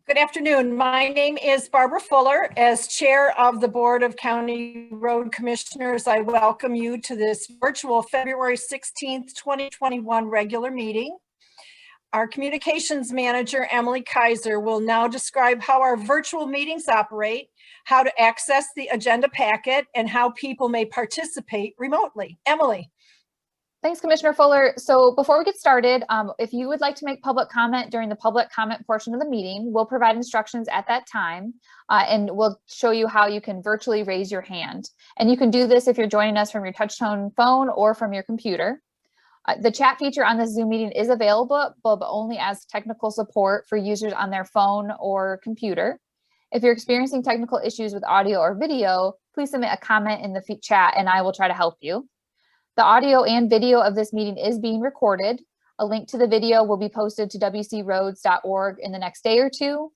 Good afternoon. My name is Barbara Fuller. As Chair of the Board of County Road Commissioners, I welcome you to this virtual February 16th, 2021 regular meeting. Our Communications Manager, Emily Kaiser, will now describe how our virtual meetings operate, how to access the agenda packet, and how people may participate remotely. Emily. Thanks, Commissioner Fuller. So before we get started, if you would like to make public comment during the public comment portion of the meeting, we'll provide instructions at that time, and we'll show you how you can virtually raise your hand. And you can do this if you're joining us from your touch-tone phone or from your computer. The chat feature on this Zoom meeting is available, but only as technical support for users on their phone or computer. If you're experiencing technical issues with audio or video, please submit a comment in the chat and I will try to help you. The audio and video of this meeting is being recorded. A link to the video will be posted to wcroads.org in the next day or two.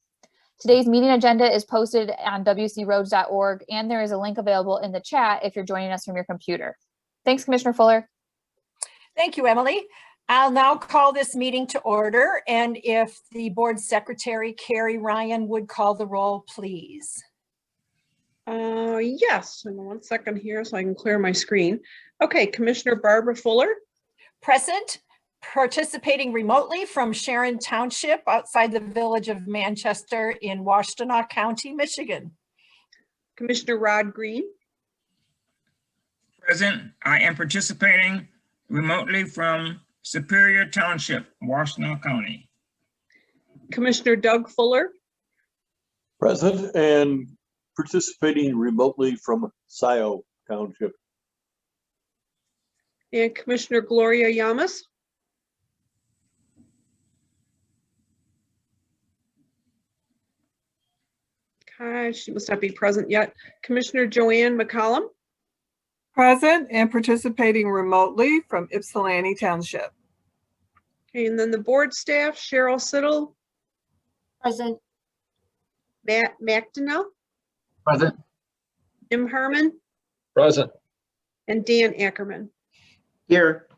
Today's meeting agenda is posted on wcroads.org, and there is a link available in the chat if you're joining us from your computer. Thanks, Commissioner Fuller. Thank you, Emily. I'll now call this meeting to order, and if the Board Secretary, Carrie Ryan, would call the roll, please. Yes, in 1 second here so I can clear my screen. Okay, Commissioner Barbara Fuller. Present. Participating remotely from Sharon Township outside the village of Manchester in Washtenaw County, Michigan. Commissioner Rod Green. Present. I am participating remotely from Superior Township, Washtenaw County. Commissioner Doug Fuller. Present and participating remotely from Scioto Township. And Commissioner Gloria Llamas. Okay, she must not be present yet. Commissioner Joanne McCollum. Present and participating remotely from Ypsilanti Township. Okay, and then the board staff, Cheryl Siddle. Present. Matt McDonnell. Present. Jim Herman. Present. And Dan Ackerman. Here.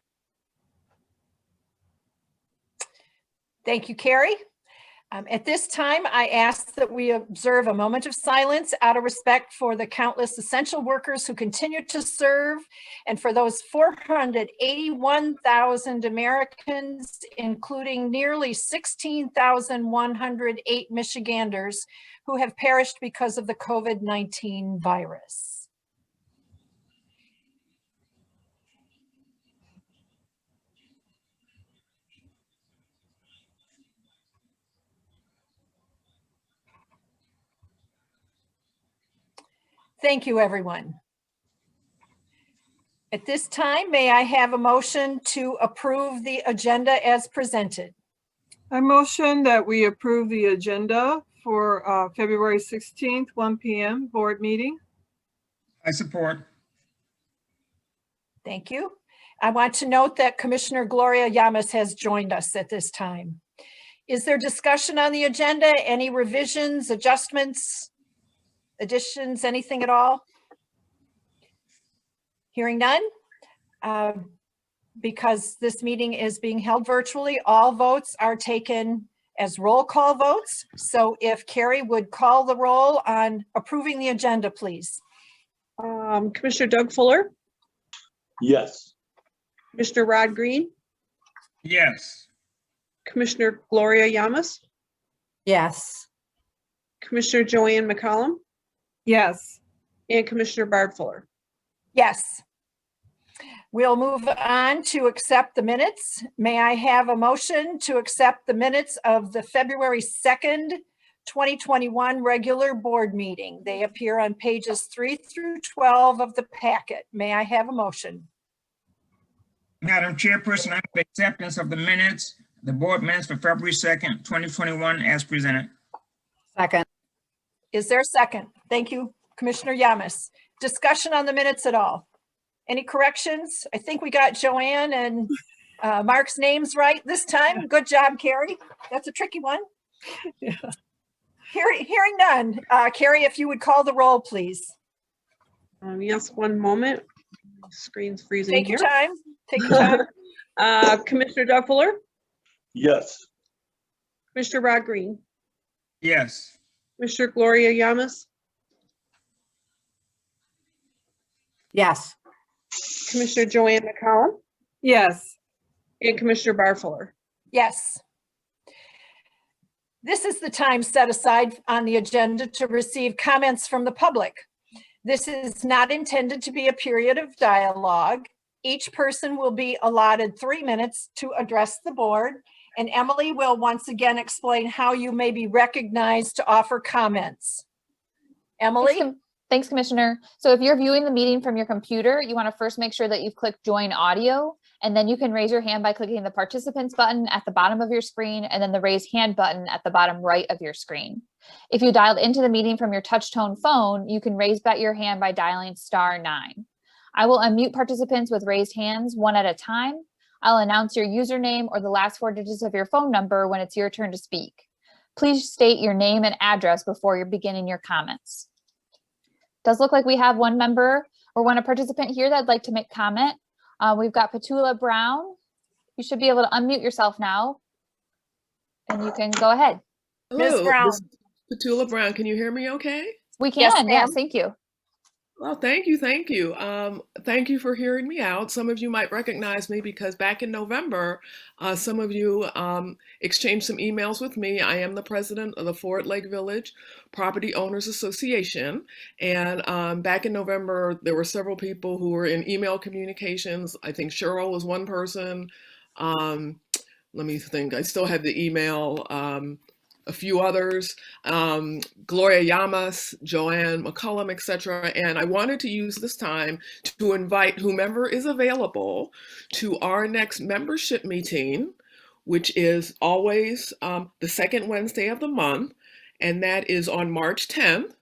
Thank you, Carrie. At this time, I ask that we observe a moment of silence out of respect for the countless essential workers who continue to serve, and for those 481,000 Americans, including nearly 16,108 Michiganders who have perished because of the COVID-19 virus. Thank you, everyone. At this time, may I have a motion to approve the agenda as presented? I motion that we approve the agenda for February 16th, 1 p.m. board meeting. I support. Thank you. I want to note that Commissioner Gloria Llamas has joined us at this time. Is there discussion on the agenda? Any revisions, adjustments, additions, anything at all? Hearing none. Because this meeting is being held virtually, all votes are taken as roll call votes. So if Carrie would call the roll on approving the agenda, please. Commissioner Doug Fuller. Yes. Commissioner Rod Green. Yes. Commissioner Gloria Llamas. Yes. Commissioner Joanne McCollum. Yes. And Commissioner Barb Fuller. Yes. We'll move on to accept the minutes. May I have a motion to accept the minutes of the February 2nd, 2021 regular board meeting? They appear on pages 3 through 12 of the packet. May I have a motion? Madam Chairperson, I move acceptance of the minutes, the board minutes for February 2nd, 2021 as presented. Second. Is there a second? Thank you, Commissioner Llamas. Discussion on the minutes at all? Any corrections? I think we got Joanne and Mark's names right this time. Good job, Carrie. That's a tricky one. Yeah. Hearing none. Carrie, if you would call the roll, please. Yes, 1 moment. Screen's freezing Take here. your time. Take your time. Commissioner Doug Fuller. Yes. Commissioner Rod Green. Yes. Commissioner Gloria Yamas, Yes. Commissioner Joanne McCollum, Yes. and Commissioner Barfuller. Yes. This is the time set aside on the agenda to receive comments from the public. This is not intended to be a period of dialogue. Each person will be allotted 3 minutes to address the board, and Emily will once again explain how you may be recognized to offer comments. Emily? Thanks, Commissioner. So if you're viewing the meeting from your computer, you want to first make sure that you've clicked join audio, and then you can raise your hand by clicking the participants button at the bottom of your screen and then the raise hand button at the bottom right of your screen. If you dialed into the meeting from your touch tone phone, you can raise your hand by dialing *9. I will unmute participants with raised hands one at a time. I'll announce your username or the last 4 digits of your phone number when it's your turn to speak. Please state your name and address before you're beginning your comments. Does look like we have one member or one participant here that'd like to make comment. We've got Petula Brown. You should be able to unmute yourself now, and you can go ahead. Ms. Hello, Brown. this is Petula Brown. Can you hear me okay? We Yes, can, ma'am. yes, thank you. Well, thank you. Thank you. Thank you for hearing me out. Some of you might recognize me because back in November, some of you exchanged some emails with me. I am the president of the Fort Lake Village Property Owners Association. And back in November, there were several people who were in email communications. I think Cheryl was one person. Let me think. I still have the email. A few others, Gloria Yamas, Joanne McCollum, etc. And I wanted to use this time to invite whomever is available to our next membership meeting, which is always the second Wednesday of the month, and that is on March 10th.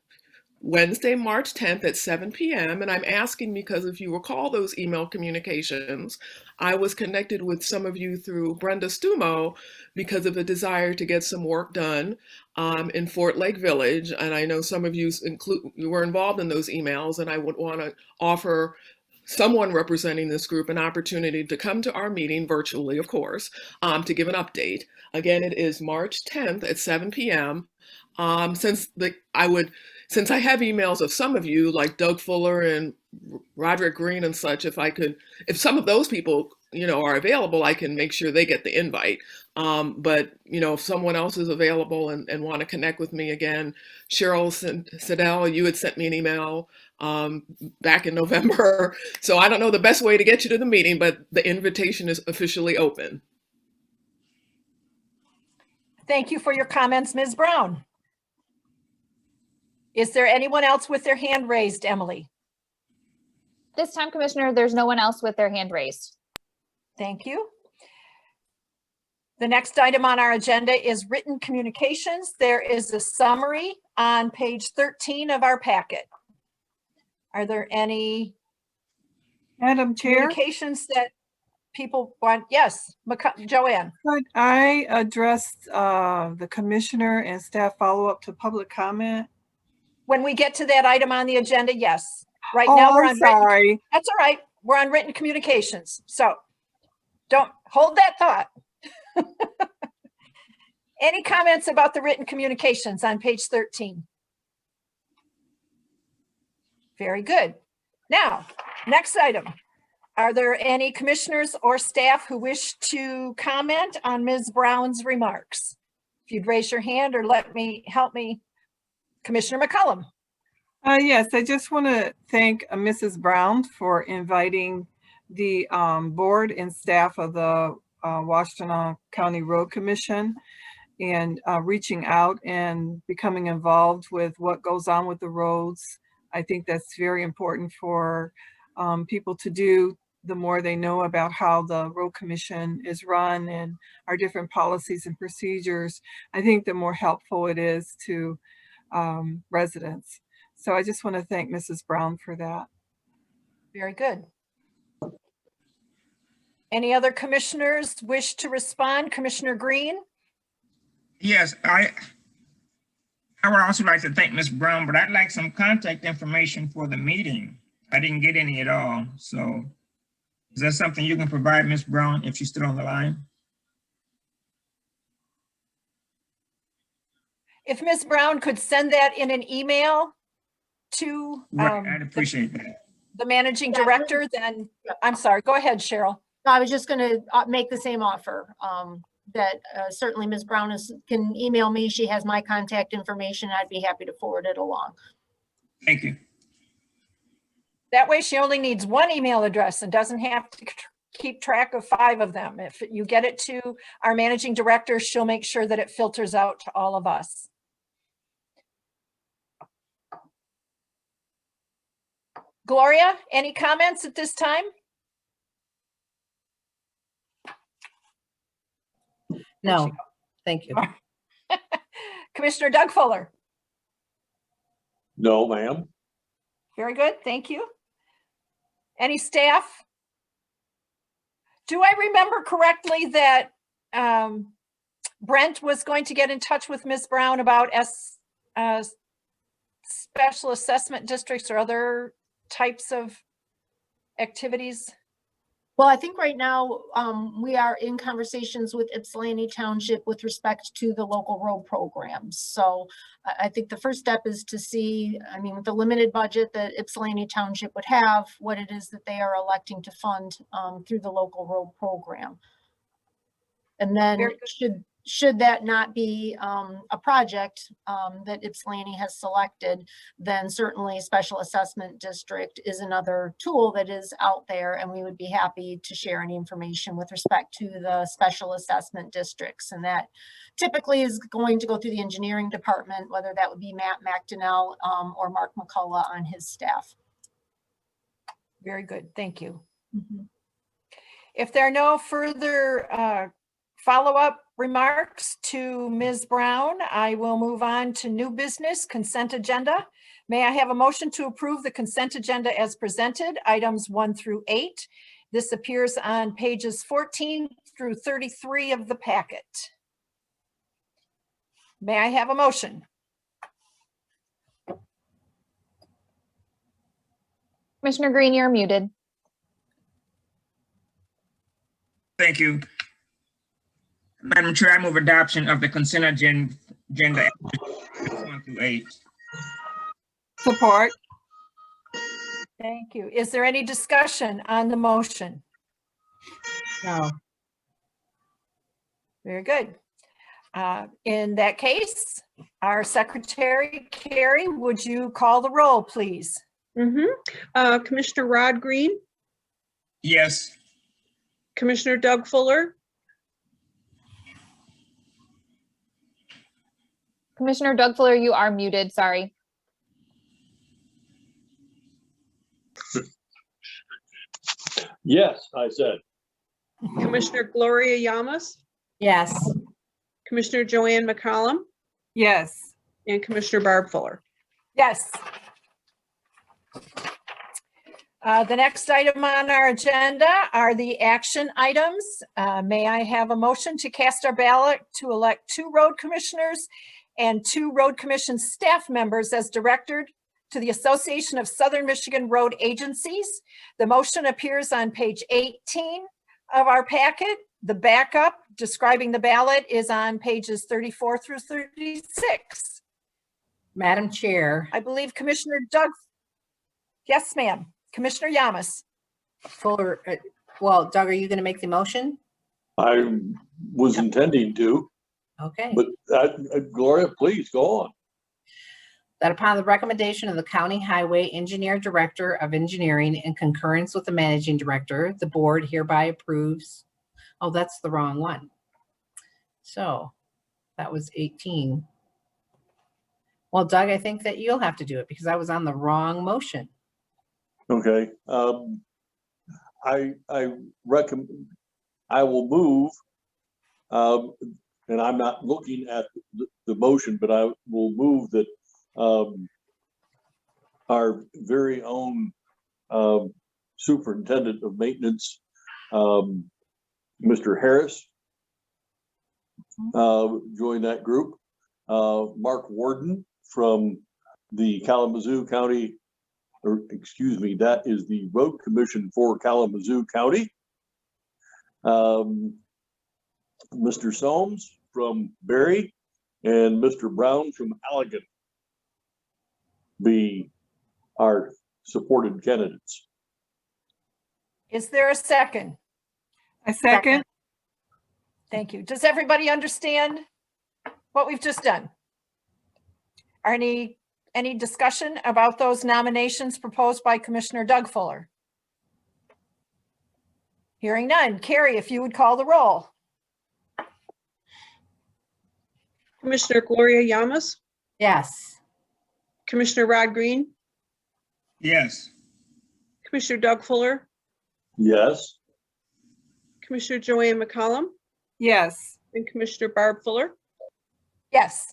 Wednesday, March 10th at 7 p.m. And I'm asking because if you recall those email communications, I was connected with some of you through Brenda Stumo because of a desire to get some work done in Fort Lake Village. And I know some of you were involved in those emails, and I would want to offer someone representing this group an opportunity to come to our meeting virtually, of course, to give an update. Again, it is March 10th at 7 p.m. Since I have emails of some of you, like Doug Fuller and Roderick Green and such, if some of those people, are available, I can make sure they get the invite. But, if someone else is available and want to connect with me again, Cheryl Siddell, you had sent me an email back in November. So I don't know the best way to get you to the meeting, but the invitation is officially open. Thank you for your comments, Ms. Brown. Is there anyone else with their hand raised, Emily? This time, Commissioner, there's no one else with their hand raised. Thank you. The next item on our agenda is written communications. There is a summary on page 13 of our packet. Are there any Madam Chair, communications that people want? Yes, Joanne. could I address the commissioner and staff follow-up to public comment? When we get to that item on the agenda, yes. Right Oh, now, we're I'm on written. sorry. That's all right. We're on written communications. So don't hold that thought. Any comments about the written communications on page 13? Very good. Now, next item. Are there any commissioners or staff who wish to comment on Ms. Brown's remarks? If you'd raise your hand or help me. Commissioner McCollum. Yes, I just want to thank Mrs. Brown for inviting the board and staff of the Washtenaw County Road Commission and reaching out and becoming involved with what goes on with the roads. I think that's very important for people to do. The more they know about how the road commission is run and our different policies and procedures, I think the more helpful it is to residents. So I just want to thank Mrs. Brown for that. Very good. Any other commissioners wish to respond? Commissioner Green? Yes, I would also like to thank Ms. Brown, but I'd like some contact information for the meeting. I didn't get any at all. So is that something you can provide, Ms. Brown, if she's still on the line? if Ms. Brown could send that in an email to Right, I'd appreciate that. the managing Yeah, director, then, I'm sorry, go ahead, Cheryl. I was just gonna make the same offer, that certainly Ms. Brown can email me. She has my contact information. I'd be happy to forward it along. Thank you. That way she only needs one email address and doesn't have to keep track of 5 of them. If you get it to our managing director, she'll make sure that it filters out to all of us. Gloria, any comments at this time? No, thank you. Commissioner Doug Fuller. No, ma'am. Very good, thank you. Any staff? Do I remember correctly that Brent was going to get in touch with Ms. Brown about special assessment districts or other types of activities? Well, I think right now we are in conversations with Ypsilanti Township with respect to the local road programs. So I think the first step is to see, I mean, with the limited budget that Ypsilanti Township would have, what it is that they are electing to fund through the local road program. And then should that not be a project that Ypsilanti has selected, then certainly special assessment district is another tool that is out there, and we would be happy to share any information with respect to the special assessment districts. And that typically is going to go through the engineering department, whether that would be Matt McDonnell or Mark McCullough on his staff. Very good, thank you. Mm-hmm. If there are no further follow-up remarks to Ms. Brown, I will move on to new business consent agenda. May I have a motion to approve the consent agenda as presented, items 1 through 8. This appears on pages 14 through 33 of the packet. May I have a motion? Commissioner Green, you're muted. Thank you. Madam Chair, I move adoption of the consent agenda 1 through 8. Support. Thank you. Is there any discussion on the motion? No, Very good. In that case, our secretary, Carrie, would you call the roll, please? Commissioner Rod Green, Yes. Commissioner Doug Fuller, Commissioner Doug Fuller, you are muted, sorry. Yes, I said. Commissioner Gloria Yamas, yes, Commissioner Joanne McCollum, Yes. and Commissioner Barb Fuller. Yes. The next item on our agenda are the action items. May I have a motion to cast our ballot to elect 2 road commissioners and 2 road commission staff members as directed to the Association of Southern Michigan Road Agencies. The motion appears on page 18 of our packet. The backup describing the ballot is on pages 34 through 36. Madam Chair, I believe Commissioner Doug. Yes, ma'am. Commissioner Yamas. Fuller, well, Doug, are you going to make the motion? I was intending to, Okay. but Gloria, please go on. That upon the recommendation of the County Highway Engineer Director of Engineering in concurrence with the Managing Director, the board hereby approves. Oh, that's the wrong one. So that was 18. Well, Doug, I think that you'll have to do it because I was on the wrong motion. Okay. I recommend, I will move, and I'm not looking at the motion, but I will move that our very own Superintendent of Maintenance, Mr. Harris, join that group. Mark Warden from the Kalamazoo County, or excuse me, that is the Road Commission for Kalamazoo County. Mr. Soames from Berry, and Mr. Brown from Allegan be our supported candidates. Is there a second? I second. Thank you. Does everybody understand what we've just done? Are any discussion about those nominations proposed by Commissioner Doug Fuller? Hearing none. Carrie, if you would call the roll. Commissioner Gloria Yamas, Yes. Commissioner Rod Green, Yes. Commissioner Doug Fuller, Yes. Commissioner Joanne McCollum, Yes. and Commissioner Barb Fuller. Yes.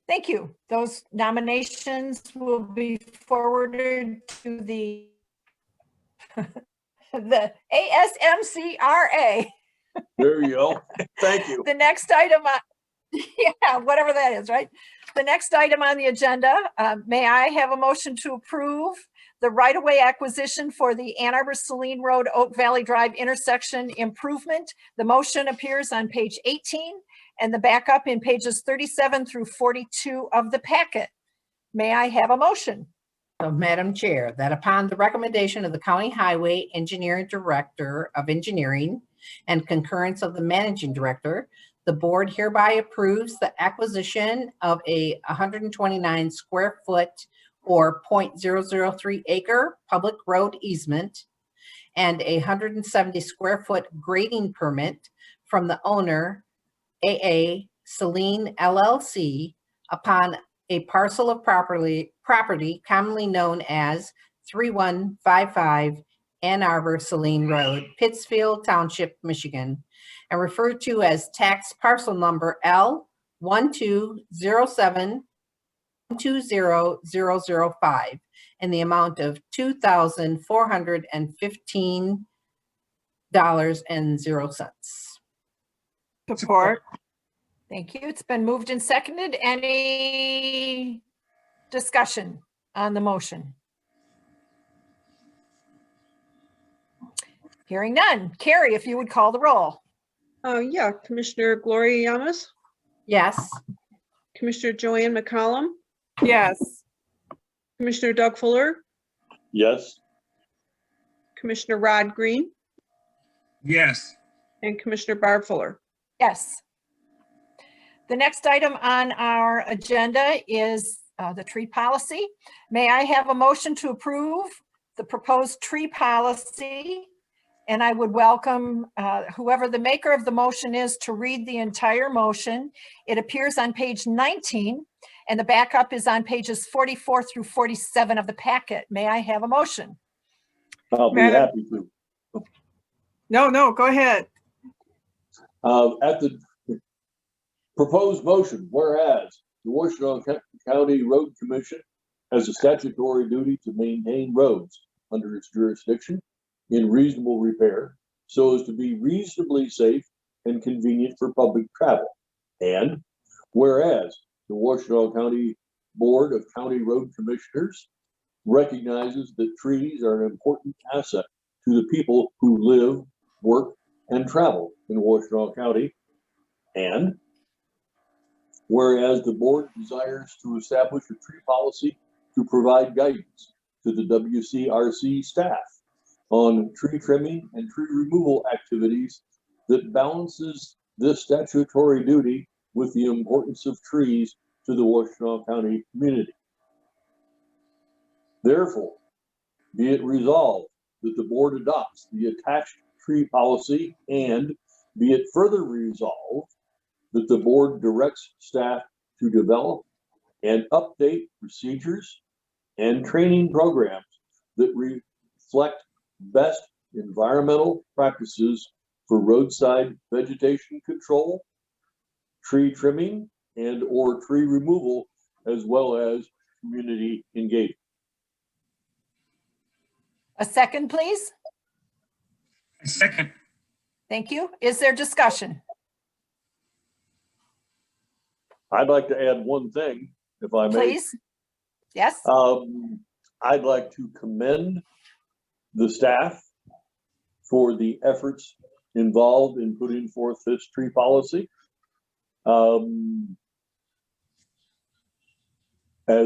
Thank you. Those nominations will be forwarded to the the ASMCRA. There you go. Thank you. The next item, yeah, whatever that is, right? The next item on the agenda, may I have a motion to approve the right-of-way acquisition for the Ann Arbor Saline Road Oak Valley Drive intersection improvement? The motion appears on page 18 and the backup in pages 37 through 42 of the packet. May I have a motion? So, Madam Chair, that upon the recommendation of the County Highway Engineering Director of Engineering and concurrence of the Managing Director, the board hereby approves the acquisition of a 129 square foot or 0.003 acre public road easement and a 170 square foot grading permit from the owner, AA Saline LLC, upon a parcel of property commonly known as 3155 Ann Arbor Saline Road, Pittsfield Township, Michigan, and referred to as tax parcel number L1207-20005 in the amount of $2,415.00. Support. Thank you. It's been moved and seconded. Any discussion on the motion? Hearing none. Carrie, if you would call the roll. Yeah, Commissioner Gloria Yamas, Yes. Commissioner Joanne McCollum, Yes. Commissioner Doug Fuller, Yes. Commissioner Rod Green, Yes. and Commissioner Barb Fuller. Yes. The next item on our agenda is the tree policy. May I have a motion to approve the proposed tree policy? And I would welcome whoever the maker of the motion is to read the entire motion. It appears on page 19 and the backup is on pages 44 through 47 of the packet. May I have a motion? I'll be Madam- happy to. No, go ahead. At the proposed motion, whereas the Washtenaw County Road Commission has a statutory duty to maintain roads under its jurisdiction in reasonable repair so as to be reasonably safe and convenient for public travel. And whereas the Washtenaw County Board of County Road Commissioners recognizes that trees are an important asset to the people who live, work, and travel in Washtenaw County. And whereas the board desires to establish a tree policy to provide guidance to the WCRC staff on tree trimming and tree removal activities that balances this statutory duty with the importance of trees to the Washtenaw County community. Therefore, be it resolved that the board adopts the attached tree policy, and be it further resolved that the board directs staff to develop and update procedures and training programs that reflect best environmental practices for roadside vegetation control, tree trimming, and or tree removal, as well as community engagement. A second, please. A second. Thank you. Is there discussion? I'd like to add one thing, if I may. Please. Yes. I'd like to commend the staff for the efforts involved in putting forth this tree policy. As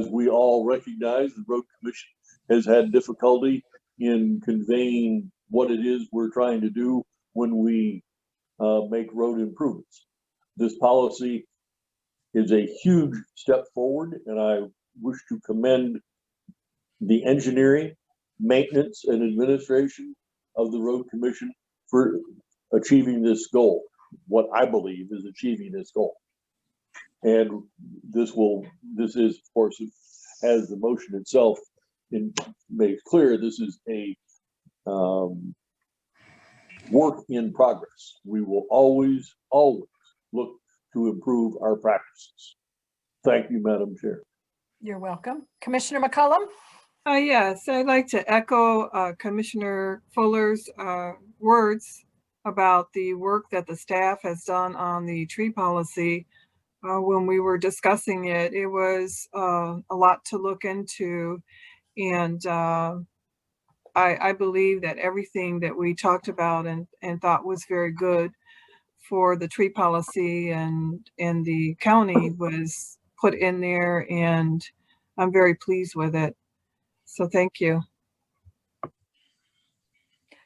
we all recognize, the road commission has had difficulty in conveying what it is we're trying to do when we make road improvements. This policy is a huge step forward, and I wish to commend the engineering, maintenance, and administration of the road commission for achieving this goal, what I believe is achieving this goal. And this is, of course, as the motion itself makes clear, this is a work in progress. We will always look to improve our practices. Thank you, Madam Chair. You're welcome. Commissioner McCollum? Yes, I'd like to echo Commissioner Fuller's words about the work that the staff has done on the tree policy. When we were discussing it, it was a lot to look into. And I believe that everything that we talked about and thought was very good for the tree policy and the county was put in there, and I'm very pleased with it. So thank you.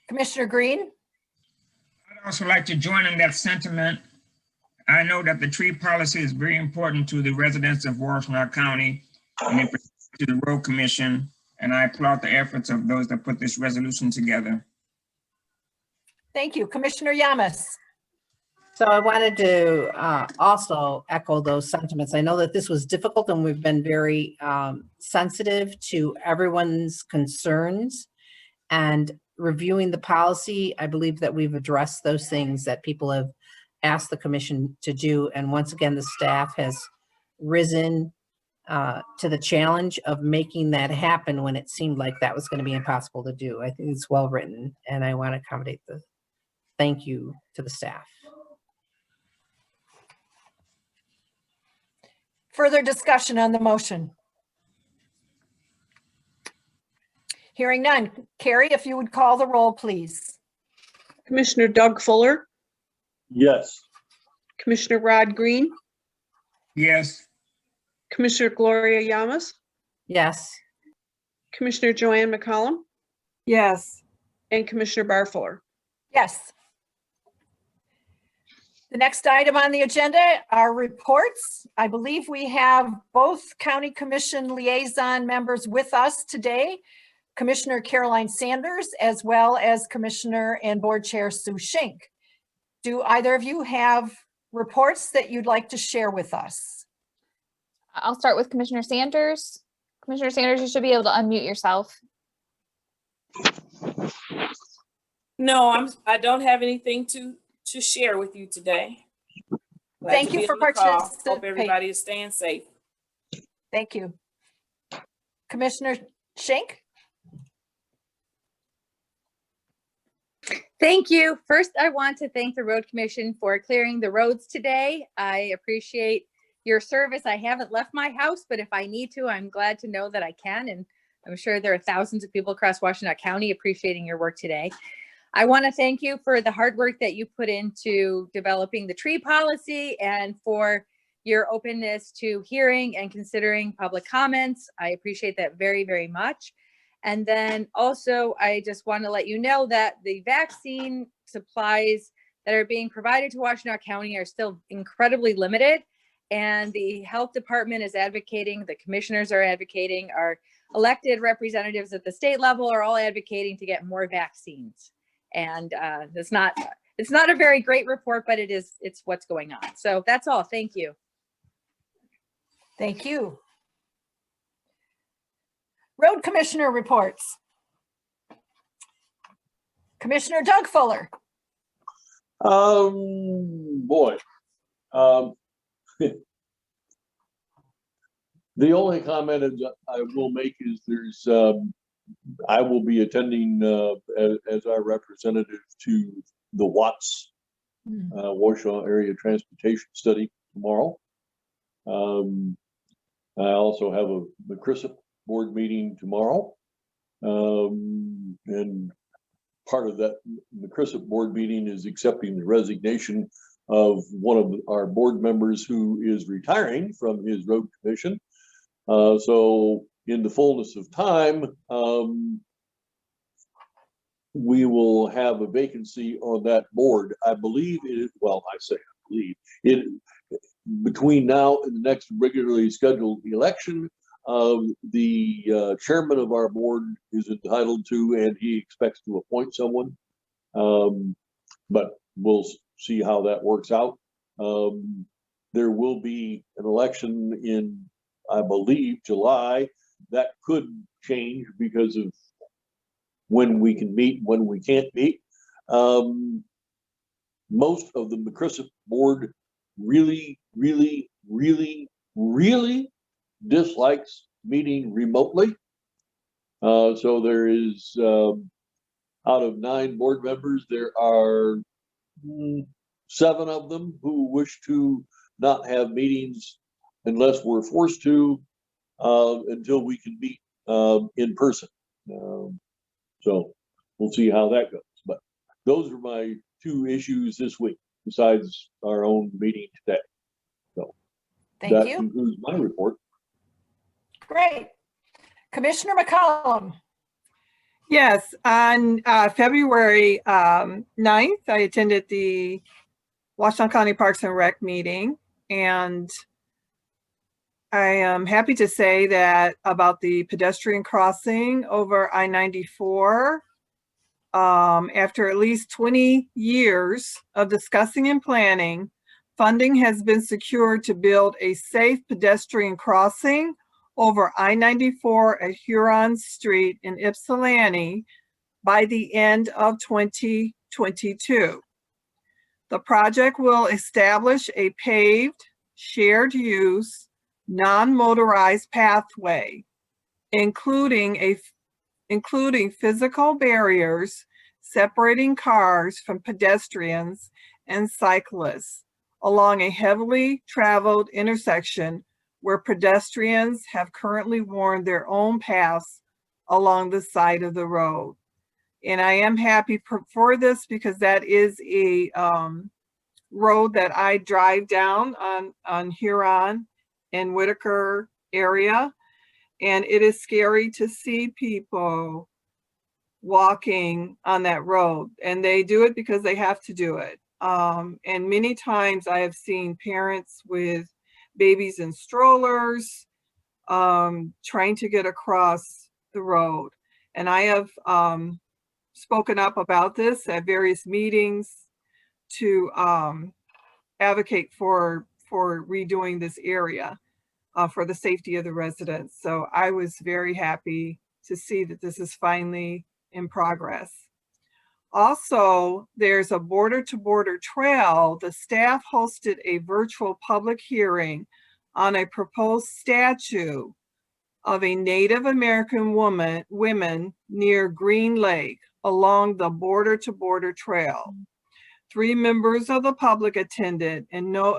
Commissioner Green? I'd also like to join in that sentiment. I know that the tree policy is very important to the residents of Washtenaw County and in particular to the Road Commission, and I applaud the efforts of those that put this resolution together. Thank you. Commissioner Yamas? So I wanted to also echo those sentiments. I know that this was difficult and we've been very sensitive to everyone's concerns, and reviewing the policy, I believe that we've addressed those things that people have asked the commission to do. And once again, the staff has risen to the challenge of making that happen when it seemed like that was going to be impossible to do. I think it's well written, and I want to accommodate the thank you to the staff. Further discussion on the motion? Hearing none. Carrie, if you would call the roll, please. Commissioner Doug Fuller, Yes. Commissioner Rod Green, Yes. Commissioner Gloria Yamas, Yes. Commissioner Joanne McCollum, Yes. and Commissioner Barb Fuller. Yes. The next item on the agenda are reports. I believe we have both County Commission liaison members with us today, Commissioner Caroline Sanders, as well as Commissioner and Board Chair Sue Schenk. Do either of you have reports that you'd like to share with us? I'll start with Commissioner Sanders. Commissioner Sanders, you should be able to unmute yourself. No, I don't have anything to share with you today. Glad Thank to you be for on the call. Hope participating. everybody is staying safe. Thank you. Commissioner Schenk? Thank you. First, I want to thank the Road Commission for clearing the roads today. I appreciate your service. I haven't left my house, but if I need to, I'm glad to know that I can. And I'm sure there are thousands of people across Washtenaw County appreciating your work today. I want to thank you for the hard work that you put into developing the tree policy and for your openness to hearing and considering public comments. I appreciate that very, very much. And then also, I just want to let you know that the vaccine supplies that are being provided to Washtenaw County are still incredibly limited. And the health department is advocating, the commissioners are advocating, our elected representatives at the state level are all advocating to get more vaccines. And it's not a very great report, but it's what's going on. So that's all. Thank you. Thank you. Road Commissioner reports. Commissioner Doug Fuller. Boy. The only comment I will make is I will be attending as our representative to the Watts Washtenaw Area Transportation Study tomorrow. I also have a McChrysip board meeting tomorrow. And part of that McChrysip board meeting is accepting the resignation of one of our board members who is retiring from his road commission. So in the fullness of time, we will have a vacancy on that board. I believe it is, well, I say I believe it, between now and the next regularly scheduled election, the chairman of our board is entitled to, and he expects to appoint someone. But we'll see how that works out. There will be an election in, I believe, July. That could change because of when we can meet, when we can't meet. Most of the McChrysip board really dislikes meeting remotely. So there is, out of 9 board members, there are 7 of them who wish to not have meetings unless we're forced to, until we can meet in person. So we'll see how that goes. But those are my 2 issues this week, besides our own meeting today. So Thank you. that concludes my report. Great. Commissioner McCollum. Yes, on February 9th, I attended the Washington County Parks and Rec meeting, and I am happy to say that about the pedestrian crossing over I-94, after at least 20 years of discussing and planning, funding has been secured to build a safe pedestrian crossing over I-94 at Huron Street in Ypsilanti by the end of 2022. The project will establish a paved, shared use, non-motorized pathway, including physical barriers separating cars from pedestrians and cyclists along a heavily traveled intersection where pedestrians have currently worn their own paths along the side of the road. And I am happy for this because that is a road that I drive down on Huron and Whitaker area. And it is scary to see people walking on that road, and they do it because they have to do it. And many times I have seen parents with babies in strollers trying to get across the road. And I have spoken up about this at various meetings to advocate for redoing this area for the safety of the residents. So I was very happy to see that this is finally in progress. Also, there's a border-to-border trail. The staff hosted a virtual public hearing on a proposed statue of a Native American women near Green Lake along the border-to-border trail. 3 members of the public attended and no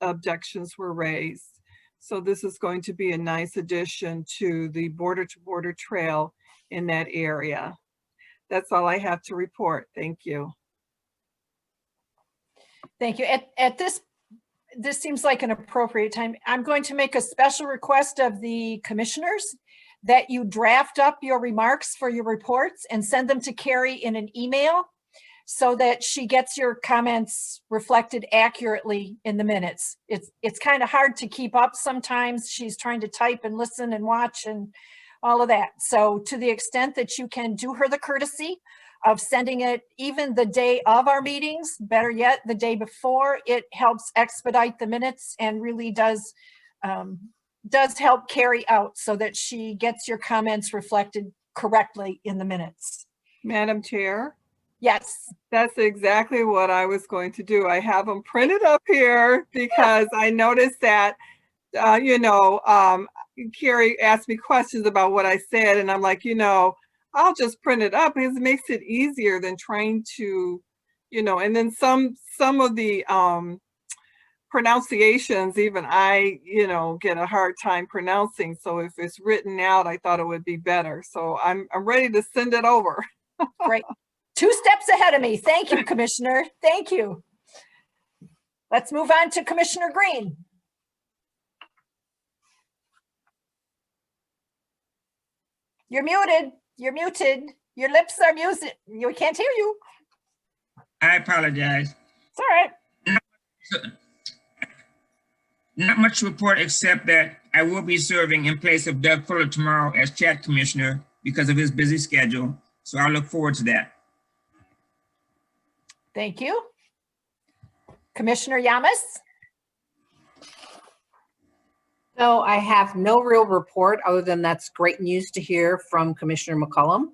objections were raised. So this is going to be a nice addition to the border-to-border trail in that area. That's all I have to report. Thank you. Thank you. At this seems like an appropriate time. I'm going to make a special request of the commissioners that you draft up your remarks for your reports and send them to Carrie in an email so that she gets your comments reflected accurately in the minutes. It's kind of hard to keep up sometimes. She's trying to type and listen and watch and all of that. So to the extent that you can do her the courtesy of sending it even the day of our meetings, better yet, the day before, it helps expedite the minutes and really does help carry out so that she gets your comments reflected correctly in the minutes. Madam Chair? Yes. That's exactly what I was going to do. I have them printed up here because I noticed that, Carrie asked me questions about what I said, and I'm like, I'll just print it up because it makes it easier than trying to, and then some of the pronunciations, even I, get a hard time pronouncing. So if it's written out, I thought it would be better. So I'm ready to send it over. Great. 2 steps ahead of me. Thank you, Commissioner. Thank you. Let's move on to Commissioner Green. You're muted. You're muted. Your lips are muted. We can't hear you. I apologize. It's all right. Not much to report except that I will be serving in place of Doug Fuller tomorrow as chat commissioner because of his busy schedule. So I look forward to that. Thank you. Commissioner Yamas? So I have no real report other than that's great news to hear from Commissioner McCollum.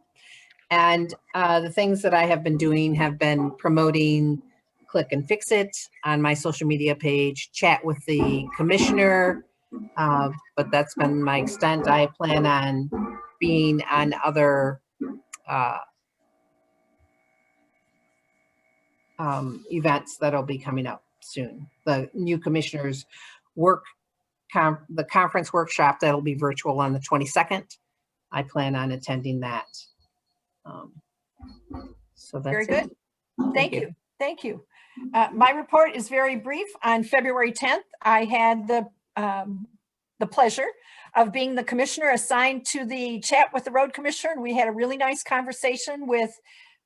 And the things that I have been doing have been promoting Click and Fix It on my social media page, chat with the commissioner, but that's been my extent. I plan on being on other events that'll be coming up soon. The new commissioners the conference workshop that'll be virtual on the 22nd. I plan on attending that. So that's Very good. it. Thank you. Thank you. My report is very brief. On February 10th, I had the pleasure of being the commissioner assigned to the chat with the road commissioner. And we had a really nice conversation with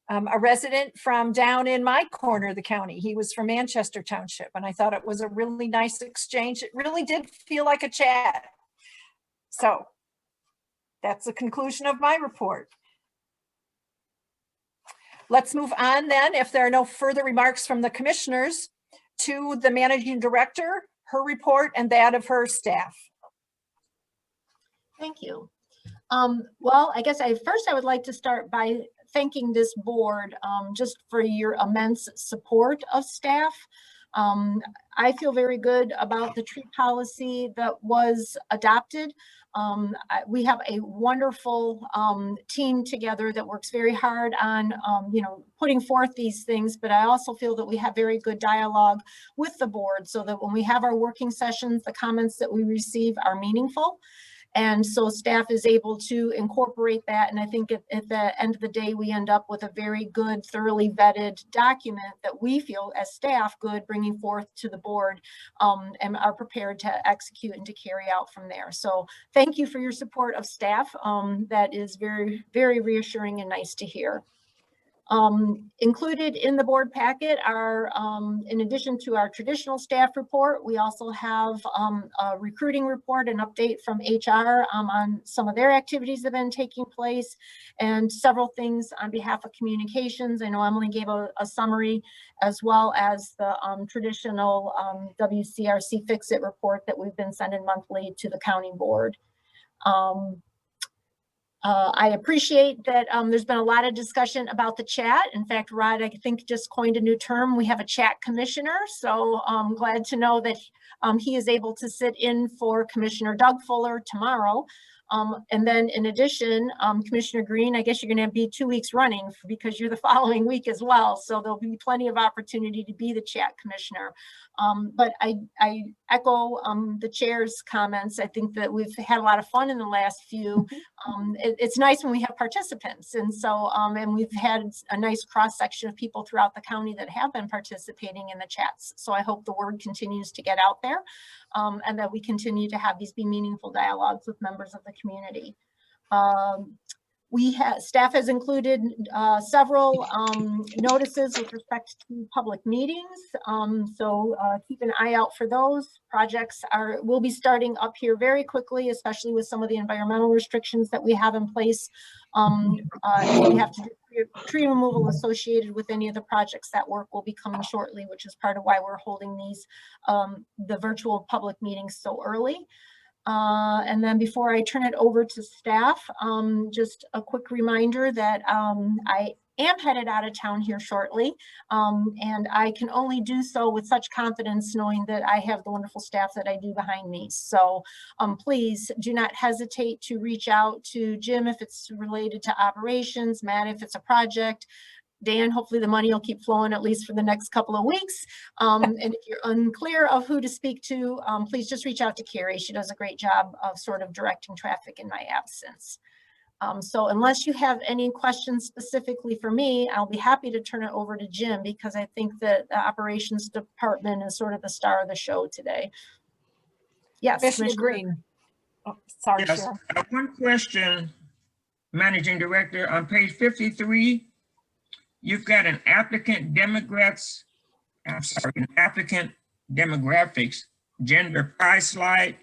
a resident from down in my corner of the county. He was from Manchester Township, and I thought it was a really nice exchange. It really did feel like a chat. So that's the conclusion of my report. Let's move on then, if there are no further remarks from the commissioners, to the managing director, her report and that of her staff. Thank you. Well, I guess first I would like to start by thanking this board just for your immense support of staff. I feel very good about the tree policy that was adopted. We have a wonderful team together that works very hard on, putting forth these things, but I also feel that we have very good dialogue with the board so that when we have our working sessions, the comments that we receive are meaningful. And so staff is able to incorporate that. And I think at the end of the day, we end up with a very good, thoroughly vetted document that we feel as staff good bringing forth to the board and are prepared to execute and to carry out from there. So thank you for your support of staff. That is very, very reassuring and nice to hear. Included in the board packet are, in addition to our traditional staff report, we also have a recruiting report, an update from HR on some of their activities that have been taking place, and several things on behalf of communications. I know Emily gave a summary, as well as the traditional WCRC Fix-It report that we've been sending monthly to the county board. I appreciate that there's been a lot of discussion about the chat. In fact, Rod, I think, just coined a new term. We have a chat commissioner. So I'm glad to know that he is able to sit in for Commissioner Doug Fuller tomorrow. And then in addition, Commissioner Green, I guess you're going to be 2 weeks running because you're the following week as well. So there'll be plenty of opportunity to be the chat commissioner. But I echo the chair's comments. I think that we've had a lot of fun in the last few. It's nice when we have participants. And so, and we've had a nice cross section of people throughout the county that have been participating in the chats. So I hope the word continues to get out there and that we continue to have these be meaningful dialogues with members of the community. Staff has included several notices with respect to public meetings. So keep an eye out for those. Projects will be starting up here very quickly, especially with some of the environmental restrictions that we have in place. If we have to do tree removal associated with any of the projects, that work will be coming shortly, which is part of why we're holding these, the virtual public meetings so early. And then before I turn it over to staff, just a quick reminder that I am headed out of town here shortly, and I can only do so with such confidence knowing that I have the wonderful staff that I do behind me. So please do not hesitate to reach out to Jim if it's related to operations, Matt if it's a project, Dan, hopefully the money will keep flowing at least for the next couple of weeks. And if you're unclear of who to speak to, please just reach out to Carrie. She does a great job of sort of directing traffic in my absence. So unless you have any questions specifically for me, I'll be happy to turn it over to Jim, because I think that the operations department is sort of the star of the show today. Yes, Commissioner Commissioner. Green. Oh, sorry, Yes, Cheryl. one question, Managing Director, on page 53, you've got an applicant demographics, gender pie slide.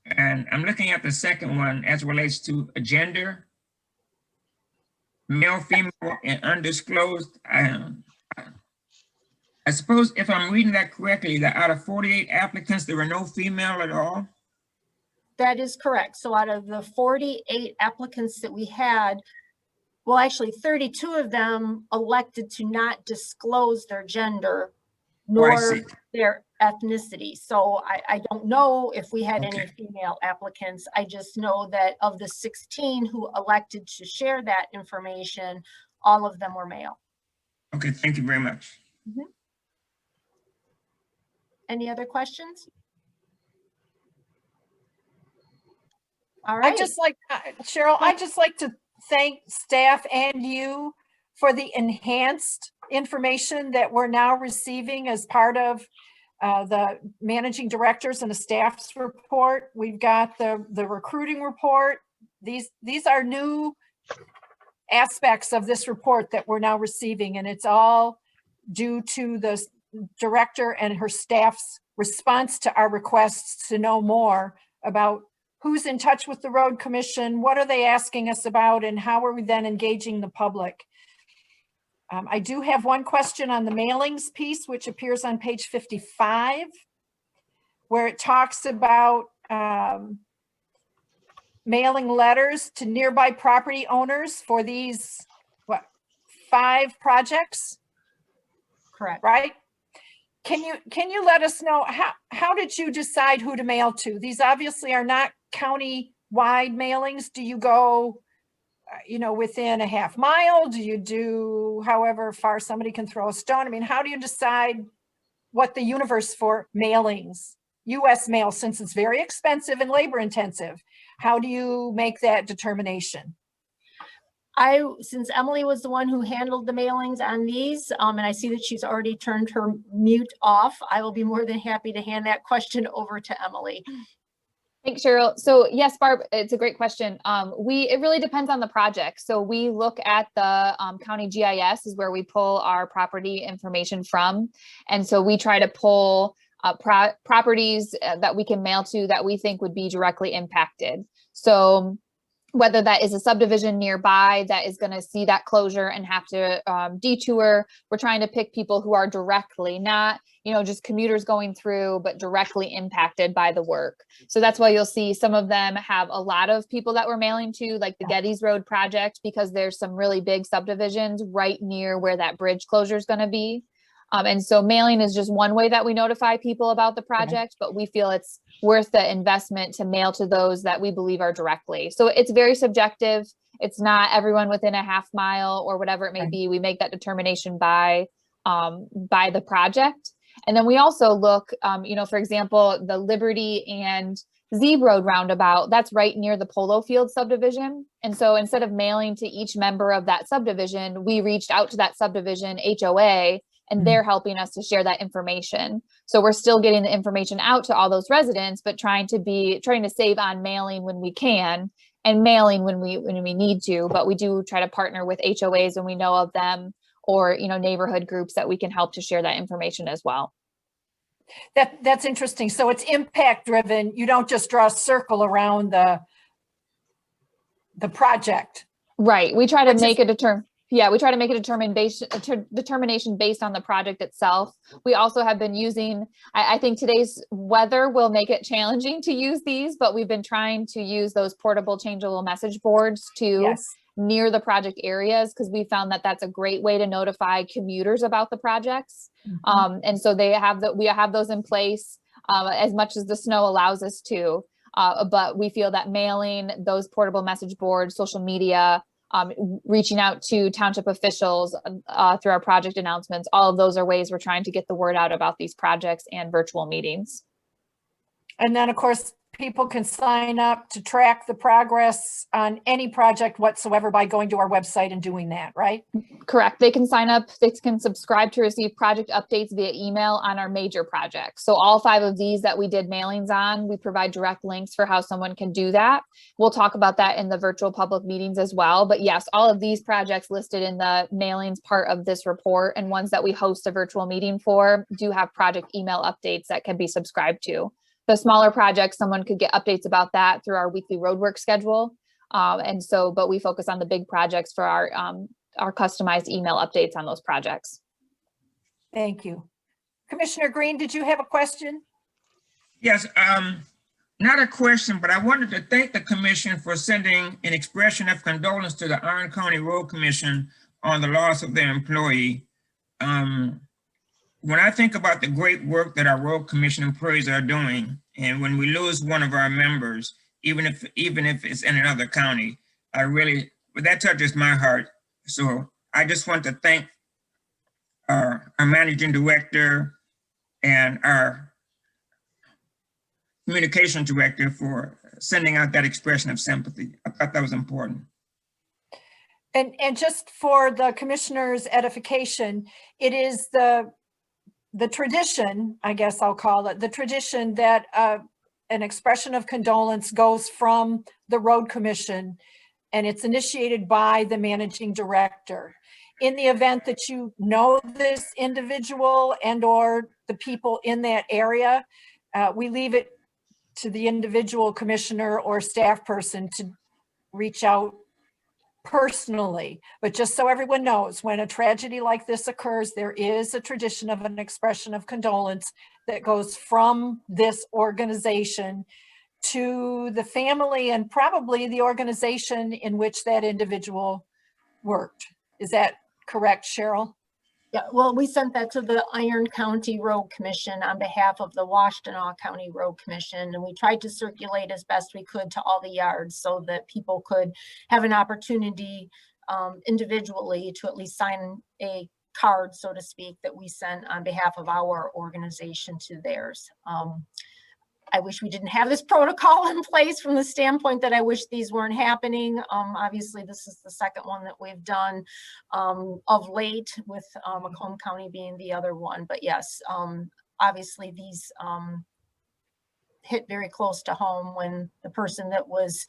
And I'm looking at the second one as relates to a gender, male, female, and undisclosed. I suppose if I'm reading that correctly, that out of 48 applicants, there were no female at all? That is correct. So out of the 48 applicants that we had, well, actually 32 of them elected to not disclose their gender nor see. their ethnicity. So I don't know if we had any Okay. female applicants. I just know that of the 16 who elected to share that information, all of them were male. Okay, thank you very much. Any other questions? All right. I just like, Cheryl, I just like to thank staff and you for the enhanced information that we're now receiving as part of the managing directors and the staff's report. We've got the recruiting report. These are new aspects of this report that we're now receiving, and it's all due to the director and her staff's response to our requests to know more about who's in touch with the road commission, what are they asking us about, and how are we then engaging the public. I do have one question on the mailings piece, which appears on page 55, where it talks about mailing letters to nearby property owners for these, 5 projects? Correct. Right? Can you let us know, how did you decide who to mail to? These obviously are not county-wide mailings. Do you go, within a half mile? Do you do however far somebody can throw a stone? I mean, how do you decide what the universe for mailings, US mail, since it's very expensive and labor intensive, how do you make that determination? Since Emily was the one who handled the mailings on these, and I see that she's already turned her mute off, I will be more than happy to hand that question over to Emily. Thanks, Cheryl. So yes, Barb, it's a great question. It really depends on the project. So we look at the county GIS is where we pull our property information from. And so we try to pull properties that we can mail to that we think would be directly impacted. So whether that is a subdivision nearby that is going to see that closure and have to detour, we're trying to pick people who are directly, not, just commuters going through, but directly impacted by the work. So that's why you'll see some of them have a lot of people that we're mailing to, like the Gettys Road project, because there's some really big subdivisions right near where that bridge closure is going to be. And so mailing is just one way that we notify people about the project, but we feel it's worth the investment to mail to those that we believe are directly. So it's very subjective. It's not everyone within a half mile or whatever it may be. We make that determination by the project. And then we also look, for example, the Liberty and Zeeb Road roundabout, that's right near the Polo Field subdivision. And so instead of mailing to each member of that subdivision, we reached out to that subdivision HOA, and they're helping us to share that information. So we're still getting the information out to all those residents, but trying to save on mailing when we can and mailing when we need to. But we do try to partner with HOAs when we know of them, or neighborhood groups that we can help to share that information as well. That's interesting. So it's impact driven. You don't just draw a circle around the project. Right. We try to make a determination based on the project itself. We also have been using, I think today's weather will make it challenging to use these, but we've been trying to use those portable changeable message boards too, near the project areas, because we found that that's a great way to notify commuters about the projects. And so we have those in place as much as the snow allows us to, but we feel that mailing those portable message boards, social media, reaching out to township officials through our project announcements, all of those are ways we're trying to get the word out about these projects and virtual meetings. And then of course, people can sign up to track the progress on any project whatsoever by going to our website and doing that, right? Correct. They can sign up, they can subscribe to receive project updates via email on our major projects. So all 5 of these that we did mailings on, we provide direct links for how someone can do that. We'll talk about that in the virtual public meetings as well. But yes, all of these projects listed in the mailings part of this report and ones that we host a virtual meeting for do have project email updates that can be subscribed to. The smaller projects, someone could get updates about that through our weekly roadwork schedule. But we focus on the big projects for our customized email updates on those projects. Thank you. Commissioner Green, did you have a question? Yes, not a question, but I wanted to thank the commission for sending an expression of condolence to the Iron County Road Commission on the loss of their employee. When I think about the great work that our road commission employees are doing, and when we lose one of our members, even if it's in another county, that touches my heart. So I just want to thank our managing director and our communication director for sending out that expression of sympathy. I thought that was important. And just for the commissioner's edification, it is the tradition, I guess I'll call it, the tradition that an expression of condolence goes from the road commission, and it's initiated by the managing director. In the event that you know this individual and or the people in that area, we leave it to the individual commissioner or staff person to reach out personally. But just so everyone knows, when a tragedy like this occurs, there is a tradition of an expression of condolence that goes from this organization to the family and probably the organization in which that individual worked. Is that correct, Cheryl? Yeah, well, we sent that to the Iron County Road Commission on behalf of the Washtenaw County Road Commission, and we tried to circulate as best we could to all the yards so that people could have an opportunity individually to at least sign a card, so to speak, that we sent on behalf of our organization to theirs. I wish we didn't have this protocol in place from the standpoint that I wish these weren't happening. Obviously, this is the second one that we've done of late, with Macomb County being the other one. But yes, obviously these hit very close to home when the person that was